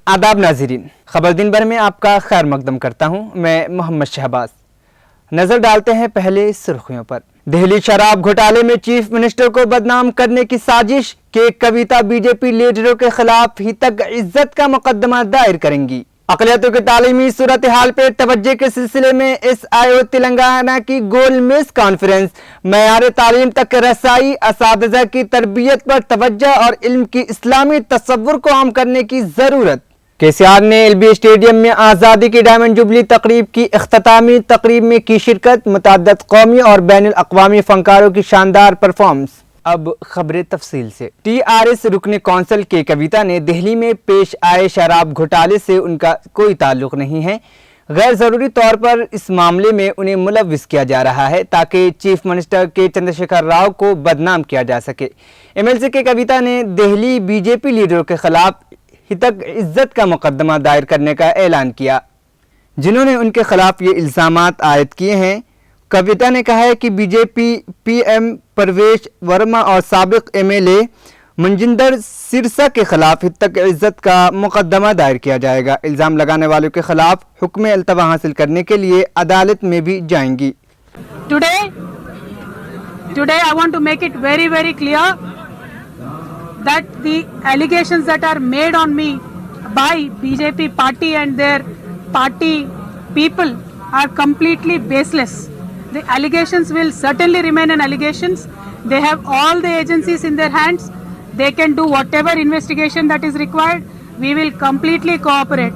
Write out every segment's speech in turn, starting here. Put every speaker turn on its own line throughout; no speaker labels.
आदाब नाज़रीन, खबर दिन भर में आपका खैर मकदम करता हूं। मैं मोहम्मद शहबाज। नजर डालते हैं पहले सुर्खियों पर। दिल्ली शराब घोटाले में चीफ मिनिस्टर को बदनाम करने की साजिश के कविता बीजेपी लीडरों के खिलाफ हितक इज्जत का मुकदमा दायर करेंगी। अक़लियतों की तालीमी सूरत हाल पर तवज्जो के सिलसिले में SIO तेलंगाना की गोल मेज कॉन्फ्रेंस, मयार तालीम तक रसाई, असातिज़ा की तरबियत पर तवज्जो और इल्म की इस्लामी तसव्वुर को आम करने की ज़रूरत। KCR ने LB स्टेडियम में आज़ादी की डायमंड जुबली तकरीब की इख्तितामी तकरीब में की शिरकत। मुतअद्दिद कौमी और बैनुल अक़वामी फनकारों की शानदार परफॉर्मेंस। अब खबरें तफसील से। TRS रुकन कौंसिल के कविता ने दिल्ली में पेश आए शराब घोटाले से उनका कोई ताल्लुक नहीं है। गैर ज़रूरी तौर पर इस मामले में उन्हें मुलव्विस किया जा रहा है ताकि चीफ मिनिस्टर के चंद्रशेखर राव को बदनाम किया जा सके। MLC के कविता ने दिल्ली BJP लीडरों के खिलाफ हितक इज्जत का मुकदमा दायर करने का ऐलान किया, जिन्होंने उनके खिलाफ ये इल्ज़ामात आयद किए हैं। कविता ने कहा है कि BJP PM परवेश वर्मा और साबिक MLA मनजिंदर सिरसा के खिलाफ हितक इज्जत का मुकदमा दायर किया जाएगा। इल्ज़ाम लगाने वालों के खिलाफ हुक्म अल्तवा हासिल करने के लिए अदालत में भी जाएंगी।
Today I want to make it very clear that the allegations that are made on me by BJP party and their party people are completely baseless. The allegations will certainly remain an allegations. They have all the agencies in their hands. They can do whatever investigation that is required. We will completely cooperate.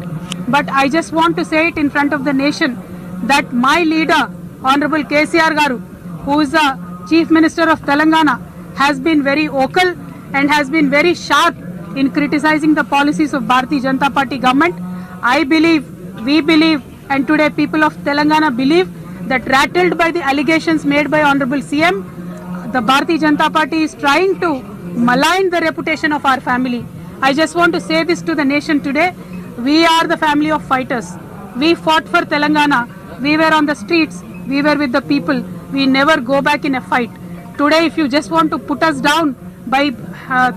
But I just want to say it in front of the nation that my leader, Honorable KCR Garu, who is the Chief Minister of Telangana, has been very vocal and has been very sharp in criticizing the policies of Bharatiya Janata Party government. I believe, we believe, and today people of Telangana believe that rattled by the allegations made by Honorable CM, the Bharatiya Janata Party is trying to malign the reputation of our family. I just want to say this to the nation today. We are the family of fighters. We fought for Telangana. We were on the streets. We were with the people. We never go back in a fight. Today, if you just want to put us down by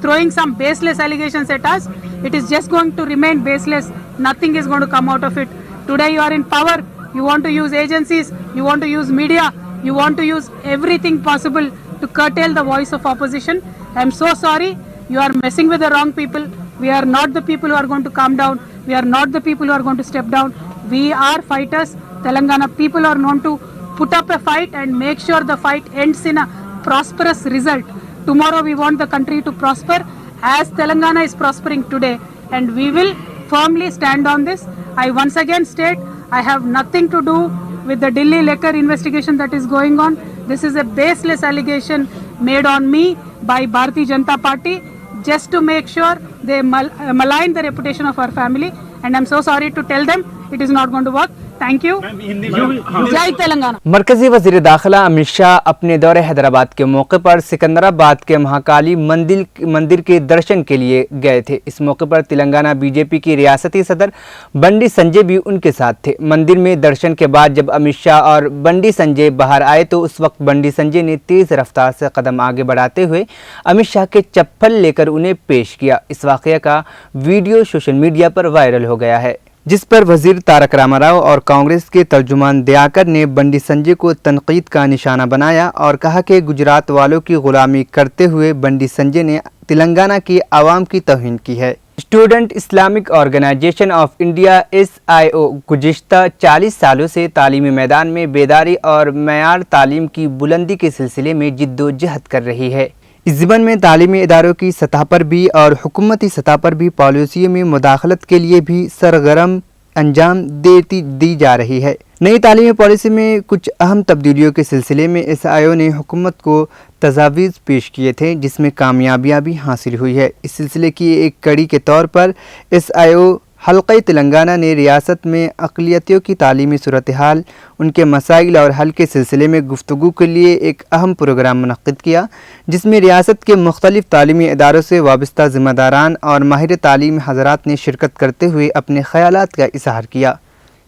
throwing some baseless allegations at us, it is just going to remain baseless. Nothing is going to come out of it. Today you are in power. You want to use agencies. You want to use media. You want to use everything possible to curtail the voice of opposition. I am so sorry. You are messing with the wrong people. We are not the people who are going to calm down. We are not the people who are going to step down. We are fighters. Telangana people are known to put up a fight and make sure the fight ends in a prosperous result. Tomorrow we want the country to prosper as Telangana is prospering today, and we will firmly stand on this. I once again state I have nothing to do with the Delhi liquor investigation that is going on. This is a baseless allegation made on me by Bharatiya Janata Party just to make sure they malign the reputation of our family, and I'm so sorry to tell them it is not going to work. Thank you. जय तेलंगाना।
मरकजी वज़ीर दाखिला अमित शाह अपने दौरे हैदराबाद के मौके पर सिकंदराबाद के महाकाली मंदिर के दर्शन के लिए गए थे। इस मौके पर तेलंगाना BJP की रियासती सदर बंडी संजय भी उनके साथ थे। मंदिर में दर्शन के बाद जब अमित शाह और बंडी संजय बाहर आए तो उस वक्त बंडी संजय ने तेज़ रफ्तार से कदम आगे बढ़ाते हुए अमित शाह के चप्पल लेकर उन्हें पेश किया। इस वाक़या का वीडियो सोशल मीडिया पर वायरल हो गया है, जिस पर वजीर तारक रामाराव और कांग्रेस के तर्जुमान दयाकर ने बंडी संजय को तनकीद का निशाना बनाया और कहा कि गुजरात वालों की गुलामी करते हुए बंडी संजय ने तेलंगाना की आवाम की तौहीन की है। Student Islamic Organisation of India SIO गुज़िश्ता 40 सालों से तालीमी मैदान में बेदारी और मयार तालीम की बुलंदी के सिलसिले में जिद्दोजहद कर रही है। इस ज़िम्न में तालीमी इदारों की सतह पर भी और हुकूमती सतह पर भी पॉलिसियों में मुदाखलत के लिए भी सरगर्म अंजाम दी जा रही है। नई तालीमी पॉलिसी में कुछ अहम तब्दीलियों के सिलसिले में SIO ने हुकूमत को तजावीज़ पेश किए थे, जिसमें कामयाबियाँ भी हासिल हुई है। इस सिलसिले की एक कड़ी के तौर पर SIO हल्क़े तेलंगाना ने रियासत में अक़लियतियों की तालीमी सूरत हाल, उनके मसाइल और हल के सिलसिले में गुफ्तगू के लिए एक अहम प्रोग्राम मुनक़्क़िद किया, जिसमें रियासत के मुख्तलिफ़ तालीमी इदारों से वाबस्ता ज़िम्मेदारान और माहिर तालीम हज़रात ने शिरकत करते हुए अपने ख़यालात का इज़हार किया।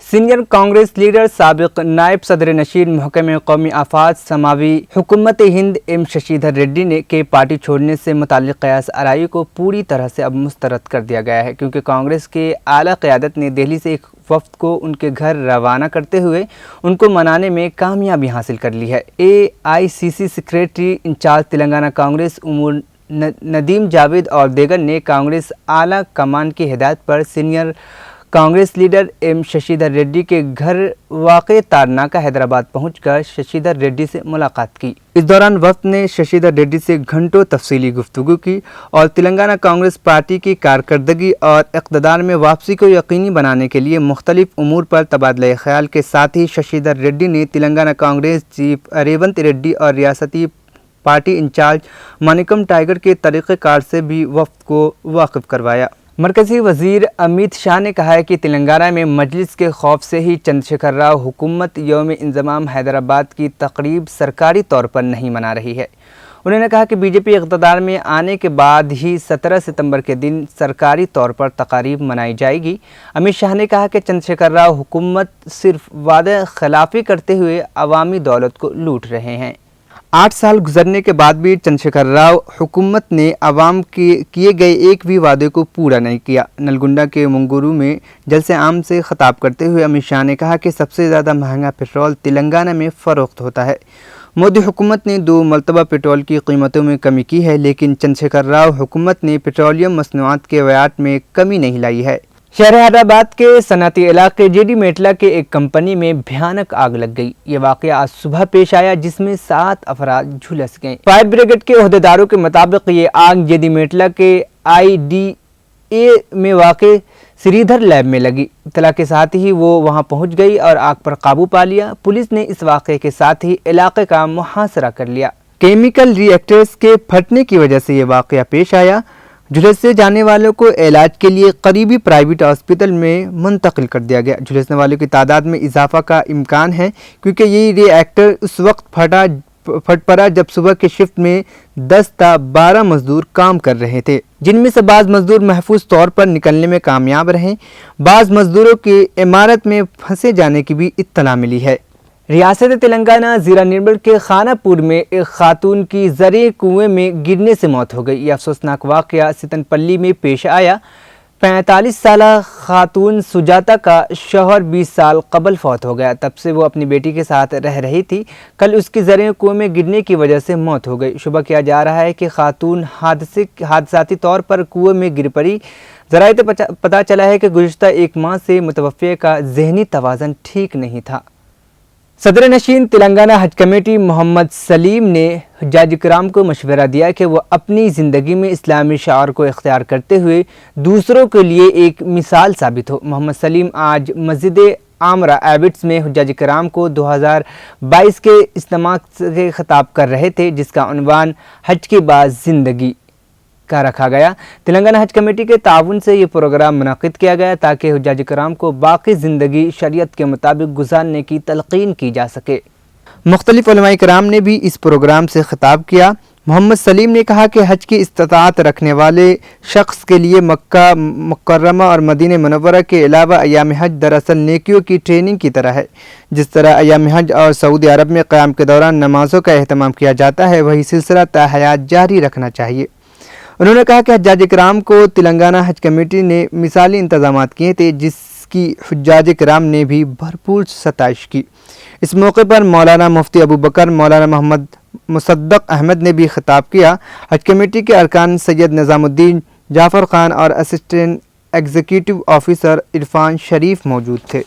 सीनियर कांग्रेस लीडर साबिक नायब सदर नशीन महकमे कौमी आफात समावी हुकूमत हिंद एम शशिधर रेड्डी ने के पार्टी छोड़ने से मुताल्लिक कयास आराई को पूरी तरह से अब मुस्तरद कर दिया गया है, क्योंकि कांग्रेस के आला क़यादत ने दिल्ली से एक वफ्द को उनके घर रवाना करते हुए उनको मनाने में कामयाबी हासिल कर ली है। AICC secretary incharge Telangana Congress उमूर नदीम जावेद और देगर ने कांग्रेस आला कमान की हिदायत पर senior Congress leader M Shashidhar Reddy के घर वाक़े तारनाका हैदराबाद पहुंचकर शशिधर रेड्डी से मुलाकात की। इस दौरान वफ्द ने शशिधर रेड्डी से घंटों तफसीली गुफ्तगू की और तेलंगाना कांग्रेस पार्टी की कारकर्दगी और इक़्तिदार में वापसी को यकीनी बनाने के लिए मुख्तलिफ उमूर पर तबादला ख्याल के साथ ही शशिधर रेड्डी ने तेलंगाना कांग्रेस चीफ रेवंत रेड्डी और रियासती पार्टी इंचार्ज मानिकम टाइगर के तरीक़ेकार से भी वफ्द को वाकिफ़ करवाया। मरकज़ी वज़ीर अमित शाह ने कहा है कि तेलंगाना में मजलिस के खौफ से ही चंद्रशेखर राव हुकूमत यौम इंज़माम हैदराबाद की तकरीब सरकारी तौर पर नहीं मना रही है। उन्होंने कहा कि बीजेपी इक़्तिदार में आने के बाद ही 17 सितंबर के दिन सरकारी तौर पर तकारीब मनाई जाएगी। अमित शाह ने कहा कि चंद्रशेखर राव हुकूमत सिर्फ वादे खिलाफ़ी करते हुए अवामी दौलत को लूट रहे हैं। 8 साल गुजरने के बाद भी चंद्रशेखर राव हुकूमत ने अवाम के किए गए एक भी वादे को पूरा नहीं किया। नलगुंडा के मुंगुरू में जलसे आम से खिताब करते हुए अमित शाह ने कहा कि सबसे ज़्यादा महंगा पेट्रोल तेलंगाना में फ़रोख्त होता है। मोदी हुकूमत ने 2 मरतबा पेट्रोल की कीमतों में कमी की है, लेकिन चंद्रशेखर राव हुकूमत ने पेट्रोलियम मसनूआत के वयाट में कमी नहीं लाई है। शहर हैदराबाद के सनती इलाके जेडी मेटला के एक कंपनी में भयानक आग लग गई। ये वाक़या आज सुबह पेश आया, जिसमें 7 अफराद झुलस गए। फायर ब्रिगेड के अहदेदारों के मुताबिक ये आग जेडी मेटला के IDA में वाक़े श्रीधर लैब में लगी। इत्तला के साथ ही वो वहां पहुंच गई और आग पर काबू पा लिया। पुलिस ने इस वाक़े के साथ ही इलाके का मुहासरा कर लिया। केमिकल रिएक्टर्स के फटने की वजह से ये वाक़या पेश आया। झुलसे जाने वालों को इलाज के लिए करीबी प्राइवेट हॉस्पिटल में मुंतकिल कर दिया गया। झुलसने वालों की तादाद में इजाफा का इम्कान है, क्योंकि ये रिएक्टर उस वक्त फट पड़ा जब सुबह के शिफ्ट में 10 था 12 मजदूर काम कर रहे थे, जिनमें से बाज़ मजदूर महफूज तौर पर निकलने में कामयाब रहे। बाज़ मजदूरों के इमारत में फंसे जाने की भी इत्तला मिली है। रियासत तेलंगाना ज़िला निर्मल के खानापुर में एक खातून की ज़रे कुएं में गिरने से मौत हो गई। यह अफसोसनाक वाक़या सितनपल्ली में पेश आया। 45 साला खातून सुजाता का शौहर 20 साल कबल फौत हो गया। तब से वो अपनी बेटी के साथ रह रही थी। कल उसकी ज़रे कुएं में गिरने की वजह से मौत हो गई। शुबह किया जा रहा है कि खातून हादसाती तौर पर कुएं में गिर पड़ी। ज़राए पता चला है कि गुज़िश्ता 1 माह से मुतवफ़्फ़े का ज़हनी तवाज़न ठीक नहीं था। सदर नशीन तेलंगाना हज कमेटी मोहम्मद सलीम ने हुज्जाज इकराम को मशवरा दिया कि वो अपनी ज़िंदगी में इस्लामी शार को इख्तियार करते हुए दूसरों के लिए एक मिसाल साबित हो। मोहम्मद सलीम आज मस्जिद आमरा एबिट्स में हुज्जाज इकराम को 2022 के इज्तिमा से खिताब कर रहे थे, जिसका उन्वान हज के बाद ज़िंदगी का रखा गया। तेलंगाना हज कमेटी के ताउन से ये प्रोग्राम मुनक़िद किया गया ताकि हुज्जाज इकराम को बाकी ज़िंदगी शरीयत के मुताबिक गुजारने की तलक़ीन की जा सके। मुख्तलिफ़ उलमा इकराम ने भी इस प्रोग्राम से खिताब किया। मोहम्मद सलीम ने कहा कि हज की इस्तिताअत रखने वाले शख्स के लिए मक्का मुकर्रमा और मदीना मुनव्वरा के अलावा अय्याम हज दरअसल नेकियों की ट्रेनिंग की तरह है। जिस तरह अय्याम हज और सऊदी अरब में क़याम के दौरान नमाज़ों का एहतमाम किया जाता है, वही सिलसिला ता हयात जारी रखना चाहिए। उन्होंने कहा कि हुज्जाज इकराम को तेलंगाना हज कमेटी ने मिसाली इंतजामात किए थे, जिसकी हुज्जाज इकराम ने भी भरपूर सताइश की। इस मौके पर मौलाना मुफ्ती अबू बकर, मौलाना मोहम्मद मुसद्दक अहमद ने भी खिताब किया। हज कमेटी के अरकान सैयद निज़ामुद्दीन जाफ़र खान और असिस्टेंट एग्जीक्यूटिव ऑफिसर इरफान शरीफ मौजूद थे।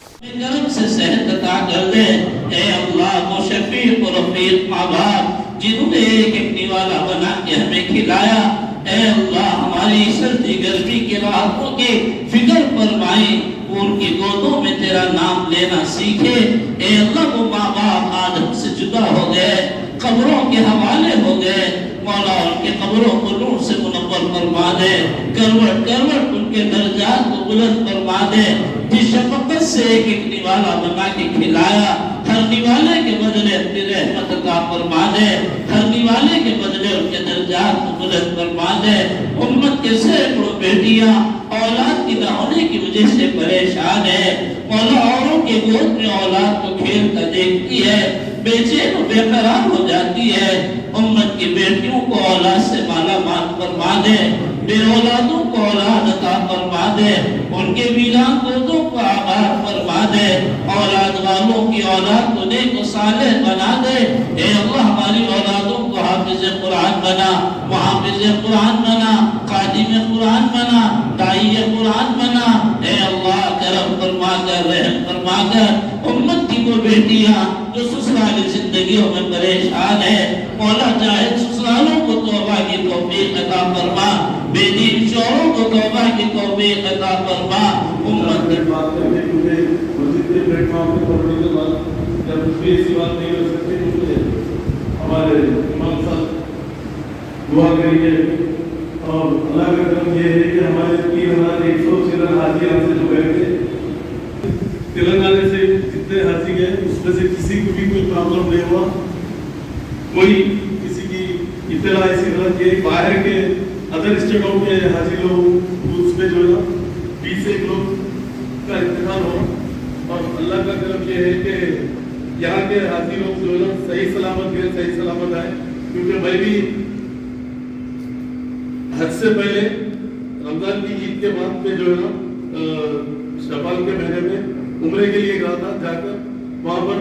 हमारी सर्दी गर्मी के राहतों के फिक्र फरमाए, उनकी गोदों में तेरा नाम लेना सीखे। ए अल्लाह, वो माँ बाप आदम से जुदा हो गए, कब्रों के हवाले हो गए। मौला उनके कब्रों को नूर से मुनव्वर फरमा दे, करवट करवट उनके दर्जात को बुलंद फरमा दे। जिस शफकत से एक निवाला बना के खिलाया, हर निवाले के बदले अपनी रहमत का फरमा दे, हर निवाले के बदले उनके दर्जात को बुलंद फरमा दे। उम्मत के सैकड़ों बेटियां औलाद की ना होने की वजह से परेशान है। मौला औरों के गोद में औलाद को खेलता देखती है, बेचैन और बेकरार हो जाती है। उम्मत की बेटियों को औलाद से माला माल फरमा दे, बे औलादों को औलाद अता फरमा दे, उनके वीरान गोदों को आबाद फरमा दे, औलाद वालों की औलाद को नेक और सालेह बना दे। ए अल्लाह हमारी औलादों को हाफिज कुरान बना, मुहाफिज कुरान बना, खादिम कुरान बना, दाई कुरान बना। ए अल्लाह करम फरमा कर, रहम फरमा कर उम्मत की वो बेटियां जो ससुराली जिंदगियों में परेशान है, मौला चाहे ससुरालों को तौबा की तौफीक अता फरमा, बेदीन शौहरों को तौबा की तौफीक अता फरमा। उम्मत की
बात करके क्योंकि मस्जिद के प्लेटफॉर्म पे पढ़ने के बाद जब कुछ भी ऐसी बात नहीं हो सकती तो हमारे इमाम साहब दुआ करेंगे। और अल्लाह का करम ये है कि हमारे 3100 चिल्ड्रन हाजी हमसे जो गए थे तेलंगाना से, जितने हाजी गए उसमें से किसी को भी कोई प्रॉब्लम नहीं हुआ। कोई किसी की इत्तला ऐसी गलत ये बाहर के अदर स्टेटों के हाजी लोग उसमें जो है 20 लोग का इंतजाम हो। और अल्लाह का करम ये है कि यहाँ के हाजी लोग जो है सही सलामत गए, सही सलामत आए। क्योंकि मैं भी हज से पहले रमजान की ईद के बाद में जो है ना शवाल के महीने में उम्रे के लिए गया था। जाकर वहाँ पर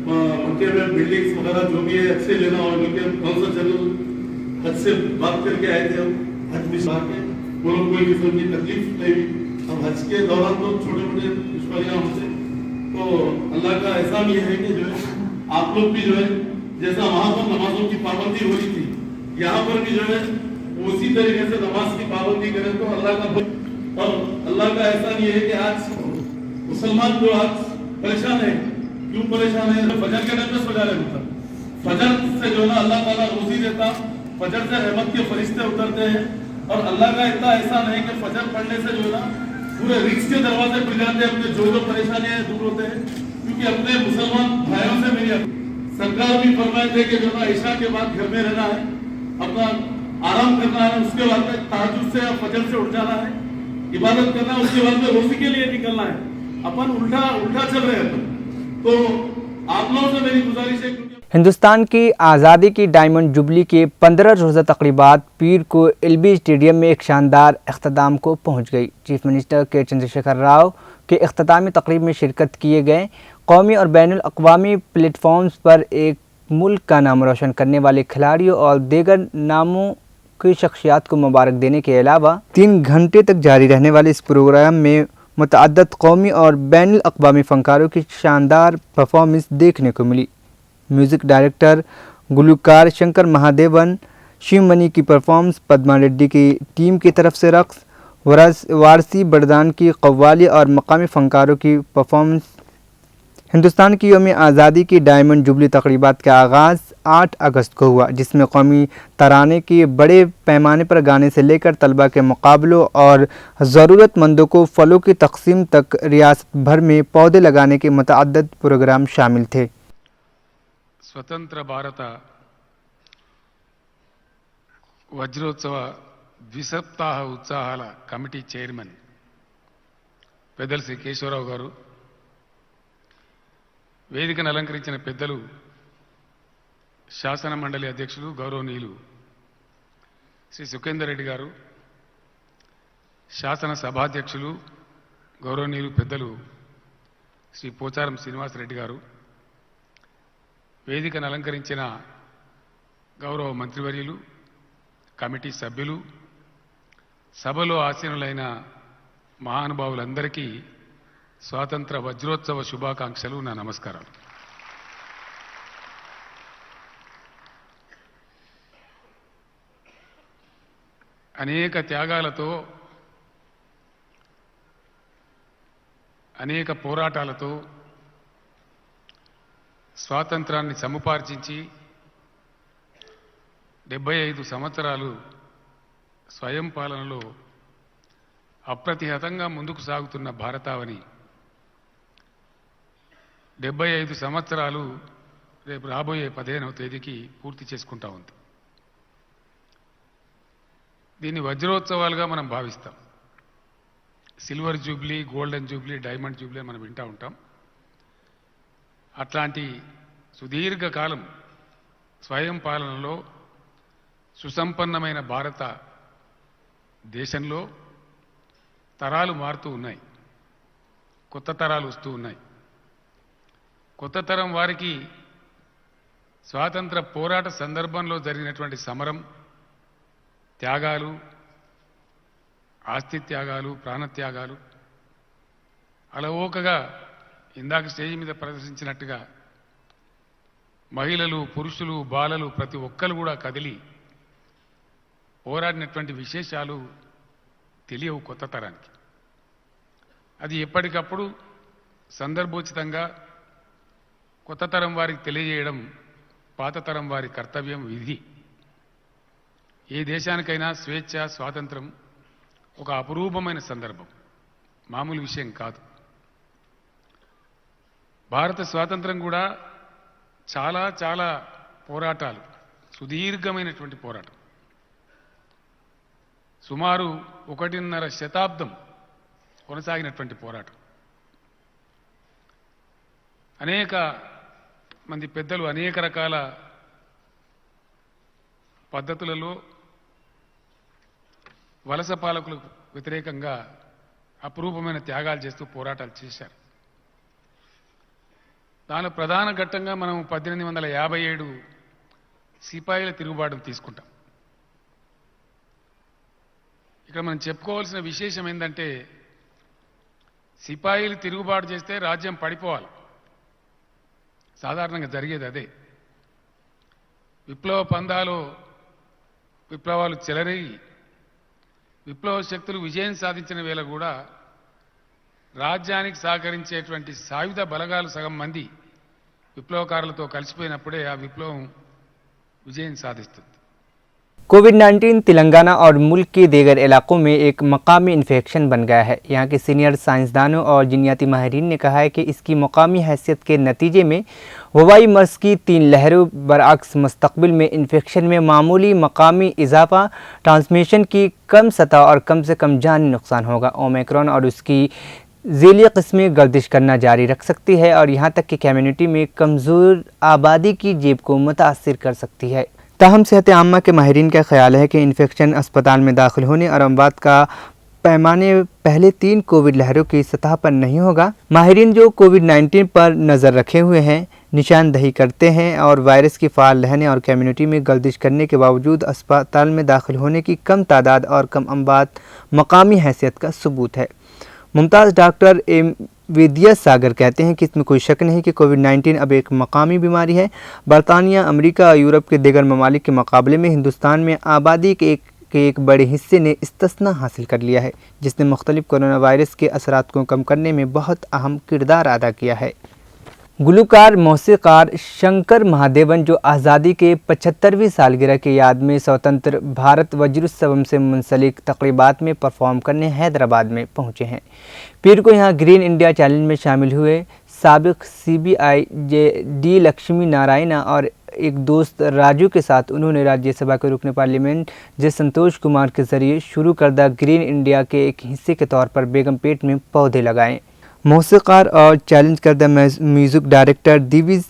मक्के में बिल्डिंग्स वगैरह जो भी है अच्छे लेना और उनके कौंसल जनरल हज से बात करके आए थे। हम हज में आके वो लोग कोई किस्म की तकलीफ नहीं हुई। हम हज के दौरान तो छोटे मोटे दुश्मनियाँ हमसे, तो अल्लाह का एहसान ये है कि जो है आप लोग भी जो है जैसा वहाँ पर नमाजों की पाबंदी हो रही थी, यहाँ पर भी जो है उसी तरीके से नमाज की पाबंदी करें तो अल्लाह का। और अल्लाह का एहसान ये है कि आज मुसलमान जो आज परेशान है, क्यों परेशान है? फजर के टाइम में सो जा रहे हैं, फजर से जो है अल्लाह ताला रोजी देता, फजर से रहमत के फरिश्ते उतरते हैं। और अल्लाह का इतना एहसान है कि फजर पढ़ने से जो है ना पूरे रिस्क के दरवाजे खुल जाते हैं, अपने जो परेशानियां दूर होते हैं। क्योंकि अपने मुसलमान भाइयों से मेरी सरकार भी फरमाए थे कि जो है ईशा के बाद घर में रहना है, अपना आराम करना है, उसके बाद में तहज्जुद से या फजर से उठ जाना है, इबादत करना है, उसके बाद में रोजी के लिए निकलना है। अपन उल्टा चल रहे हैं। तो आप लोगों से मेरी गुजारिश है,
हिंदुस्तान की आज़ादी की डायमंड जुबली के 15 रोज़ा तकरीबात पीर को एलबी स्टेडियम में एक शानदार अख्ताम को पहुँच गई। चीफ मिनिस्टर के चंद्रशेखर राव के अख्तामी तकरीब में शिरकत किए गए। कौमी और बैनुल अक़वामी प्लेटफॉर्म्स पर एक मुल्क का नाम रोशन करने वाले खिलाड़ियों और दीगर नामों की शख्सियात को मुबारक देने के अलावा 3 घंटे तक जारी रहने वाले इस प्रोग्राम में मुतअद्दिद कौमी और बैनुल अक़वामी फ़नकारों की शानदार परफॉर्मेंस देखने को मिली। म्यूज़िक डायरेक्टर गुलकार शंकर महादेवन, शिवमणि की परफॉर्मेंस, पद्मा रेड्डी की टीम की तरफ से रक़्स, वारसी बड़दान की कव्वाली और मकामी फ़नकारों की परफॉर्मेंस। हिंदुस्तान की यौम आज़ादी की डायमंड जुबली तकरीबात का आगाज़ 8 अगस्त को हुआ, जिसमें कौमी तराने के बड़े पैमाने पर गाने से लेकर तलबा के मुकाबलों और ज़रूरतमंदों को फलों की तकसीम तक रियासत भर में पौधे लगाने के मुतअद्दिद प्रोग्राम शामिल थे।
स्वतंत्र भारत वज्रोत्सव द्विसप्ताह उत्साहाల కమిటీ చైర్మన్ పెద్దలు శ్రీ కేశవరావు గారు, వేదికను అలంకరించిన పెద్దలు శాసన మండలి అధ్యక్షులు గౌరవనీయులు శ్రీ సుఖేందర్ రెడ్డి గారు, శాసన సభాధ్యక్షులు గౌరవనీయులు పెద్దలు శ్రీ పోచారం శ్రీనివాసరెడ్డి గారు, వేదికను అలంకరించిన గౌరవ మంత్రివర్యులు, కమిటీ సభ్యులు, సభలో ఆసీనులైన మహానుభావులందరికీ స్వాతంత్ర వజ్రోత్సవ శుభాకాంక్షలు, నా నమస్కారాలు. అనేక త్యాగాలతో, అనేక పోరాటాలతో స్వాతంత్రాన్ని సముపార్జించి 75 సంవత్సరాలు స్వయం పాలనలో అప్రతిహతంగా ముందుకు సాగుతున్న భారతావని 75 సంవత్సరాలు రేపు రాబోయే 15వ తేదీకి పూర్తి చేసుకుంటా ఉంది. దీన్ని వజ్రోత్సవాలుగా మనం భావిస్తాం. Silver Jubilee, golden Jubilee, diamond Jubilee మనం వింటూ ఉంటాం. అట్లాంటి సుదీర్ఘకాలం స్వయం పాలనలో సుసంపన్నమైన భారత దేశంలో తరాలు మారుతూ ఉన్నాయి, కొత్త తరాలు వస్తూ ఉన్నాయి. కొత్త తరం వారికి స్వాతంత్ర పోరాట సందర్భంలో జరిగినటువంటి సమరం, త్యాగాలు, ఆస్తి త్యాగాలు, ప్రాణత్యాగాలు అలవోకగా ఇందాక స్టేజ్ మీద ప్రదర్శించినట్టుగా మహిళలు, పురుషులు, బాలలు ప్రతి ఒక్కరు కూడా కదిలి పోరాడినటువంటి విశేషాలు తెలియవు కొత్త తరానికి. అది ఎప్పటికప్పుడు సందర్భోచితంగా కొత్త తరం వారికి తెలియజేయడం పాత తరం వారి కర్తవ్యం, విధి. ఏ దేశానికైనా స్వేచ్ఛ, స్వాతంత్రం ఒక అపురూపమైన సందర్భం, మామూలు విషయం కాదు. భారత స్వాతంత్రం కూడా చాలా చాలా పోరాటాలు, సుదీర్ఘమైనటువంటి పోరాటం. సుమారు 1.5 శతాబ్దం కొనసాగినటువంటి పోరాటం. అనేక మంది పెద్దలు అనేక రకాల పద్ధతులలో వలస పాలకులకు వ్యతిరేకంగా అపురూపమైన త్యాగాలు చేస్తూ పోరాటాలు చేశారు. దానిలో ప్రధాన ఘట్టంగా మనం 1857 సిపాయిల తిరుగుబాటును తీసుకుంటాం. ఇక్కడ మనం చెప్పుకోవాల్సిన విశేషం ఏంటంటే, సిపాయిలు తిరుగుబాటు చేస్తే రాజ్యం పడిపోవాలి, సాధారణంగా జరిగేది అదే. విప్లవ పందాలో విప్లవాలు చెలరేగి విప్లవ శక్తులు విజయం సాధించిన వేళ కూడా రాజ్యానికి సహకరించేటువంటి సాయుధ బలగాలు సగం మంది విప్లవకారులతో కలిసిపోయినప్పుడే ఆ విప్లవం విజయం సాధిస్తుంది.
कोविड-19 तेलंगाना और मुल्क के दीगर इलाकों में एक मकामी इन्फेक्शन बन गया है। यहाँ के सीनियर साइंसदानों और जीनियाती माहिरीन ने कहा है कि इसकी मकामी हैसियत के नतीजे में वबाई मर्ज की 3 लहरों बरअक्स मुस्तकबिल में इन्फेक्शन में मामूली मकामी इजाफा, ट्रांसमिशन की कम सतह और कम से कम जानी नुकसान होगा। ओमिक्रॉन और उसकी ज़ेली किस्में गर्दिश करना जारी रख सकती है और यहाँ तक कि कम्युनिटी में कमज़ोर आबादी की जेब को मुतासिर कर सकती है। ताहम सेहत आम्मा के माहिरीन का ख्याल है कि इन्फेक्शन अस्पताल में दाखिल होने और अमवात का पैमाने पहले 3 कोविड लहरों की सतह पर नहीं होगा। माहिरीन जो कोविड-19 पर नज़र रखे हुए हैं, निशानदही करते हैं और वायरस की फ़ाल रहने और कम्युनिटी में गर्दिश करने के बावजूद अस्पताल में दाखिल होने की कम तादाद और कम अमवात मकामी हैसियत का सबूत है। मुमताज़ डॉक्टर एम विद्या सागर कहते हैं कि इसमें कोई शक नहीं कि कोविड-19 अब एक मकामी बीमारी है। बरतानिया, अमेरिका और यूरोप के दीगर ममालिक के मुकाबले में हिंदुस्तान में आबादी के एक बड़े हिस्से ने इस्तिस्ना हासिल कर लिया है, जिसने मुख्तलिफ कोरोना वायरस के असरात को कम करने में बहुत अहम किरदार अदा किया है। गुलकार मौसीकार शंकर महादेवन जो आज़ादी के 75वीं सालगिरह की याद में स्वतंत्र भारत वज्रोत्सवम से मुंसलिक तकरीबात में परफॉर्म करने हैदराबाद में पहुंचे हैं। पीर को यहां ग्रीन इंडिया चैलेंज में शामिल हुए साबिक CBI डी लक्ष्मी नारायणा और एक दोस्त राजू के साथ उन्होंने राज्यसभा के रुकन पार्लियामेंट जे संतोष कुमार के ज़रिए शुरू करदा ग्रीन इंडिया के एक हिस्से के तौर पर बेगमपेट में पौधे लगाए। मौसीकार और चैलेंज करदा म्यूज़िक डायरेक्टर दिविज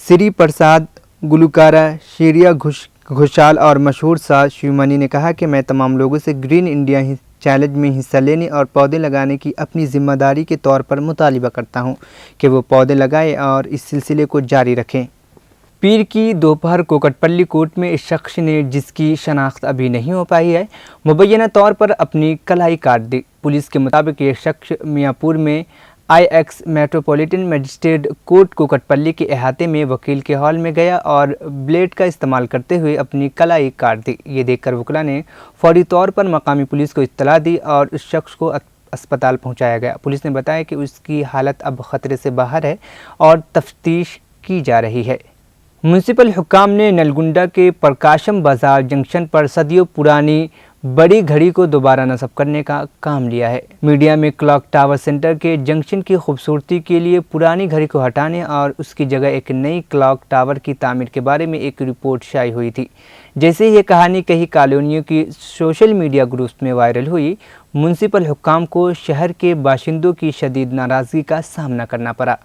श्री प्रसाद, गुलकारा शेरिया घोषाल और मशहूर साज शिवमणि ने कहा कि मैं तमाम लोगों से ग्रीन इंडिया चैलेंज में हिस्सा लेने और पौधे लगाने की अपनी जिम्मेदारी के तौर पर मुतालिबा करता हूं कि वो पौधे लगाएं और इस सिलसिले को जारी रखें। पीर की दोपहर कोकटपल्ली कोर्ट में इस शख्स ने, जिसकी शनाख्त अभी नहीं हो पाई है, मुबैना तौर पर अपनी कलाई काट दी। पुलिस के मुताबिक ये शख्स मियाँपुर में IX metropolitan magistrate court Kukatpally के अहाते में वकील के हॉल में गया और ब्लेड का इस्तेमाल करते हुए अपनी कलाई काट दी। ये देखकर वकला ने फौरी तौर पर मकामी पुलिस को इत्तला दी और उस शख्स को अस्पताल पहुंचाया गया। पुलिस ने बताया कि उसकी हालत अब ख़तरे से बाहर है और तफ्तीश की जा रही है। म्यूनसिपल हुक्काम ने नलगुंडा के प्रकाशम बाजार जंक्शन पर सदियों पुरानी बड़ी घड़ी को दोबारा नस्ब करने का काम लिया है। मीडिया में क्लॉक टावर सेंटर के जंक्शन की खूबसूरती के लिए पुरानी घड़ी को हटाने और उसकी जगह एक नई क्लॉक टावर की तामीर के बारे में एक रिपोर्ट शाई हुई थी। जैसे ये कहानी कई कॉलोनियों की सोशल मीडिया ग्रुप्स में वायरल हुई, म्युनिसिपल हुक्काम को शहर के बाशिंदों की शदीद नाराज़गी का सामना करना पड़ा।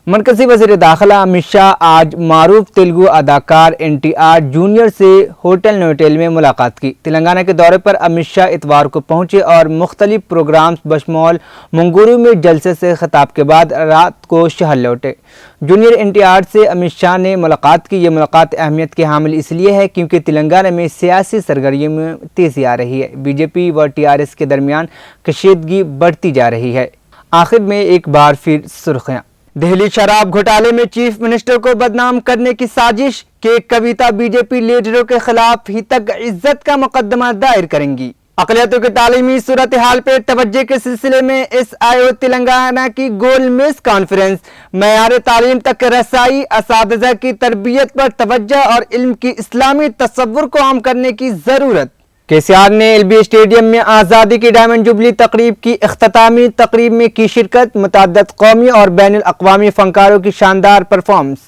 मरकज़ी वज़ीर दाखिला अमित शाह आज मारूफ तेलुगु अदाकार NTR जूनियर से होटल नोटेल में मुलाकात की। तेलंगाना के दौरे पर अमित शाह इतवार को पहुंचे और मुख्तलिफ प्रोग्राम्स बशमूल मंगूरू में जलसे से खिताब के बाद रात को शहर लौटे। जूनियर NTR से अमित शाह ने मुलाकात की। ये मुलाकात अहमियत की हामिल इसलिए है क्योंकि तेलंगाना में सियासी सरगर्मियों में तेज़ी आ रही है। BJP व TRS के दरमियान कशीदगी बढ़ती जा रही है। आखिर में एक बार फिर सुर्खियाँ। दिल्ली शराब घोटाले में चीफ मिनिस्टर को बदनाम करने की साजिश के कविता BJP लीडरों के खिलाफ हितक इज्जत का मुकदमा दायर करेंगी। अक़लियतों की तालीमी सूरत हाल पर तवज्जो के सिलसिले में SIO तेलंगाना की गोल मेज कॉन्फ्रेंस, मयार तालीम तक रसाई, असातिज़ा की तरबियत पर तवज्जो और इल्म की इस्लामी तसव्वुर को आम करने की ज़रूरत। KCR ने LB स्टेडियम में आज़ादी की डायमंड जुबली तकरीब की इख्तितामी तकरीब में की शिरकत। मुतअद्दिद कौमी और बैनुल अक़वामी फ़नकारों की शानदार परफॉर्मेंस।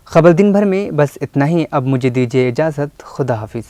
खबर दिन भर में बस इतना ही। अब मुझे दीजिए इजाज़त। खुदा हाफिज़।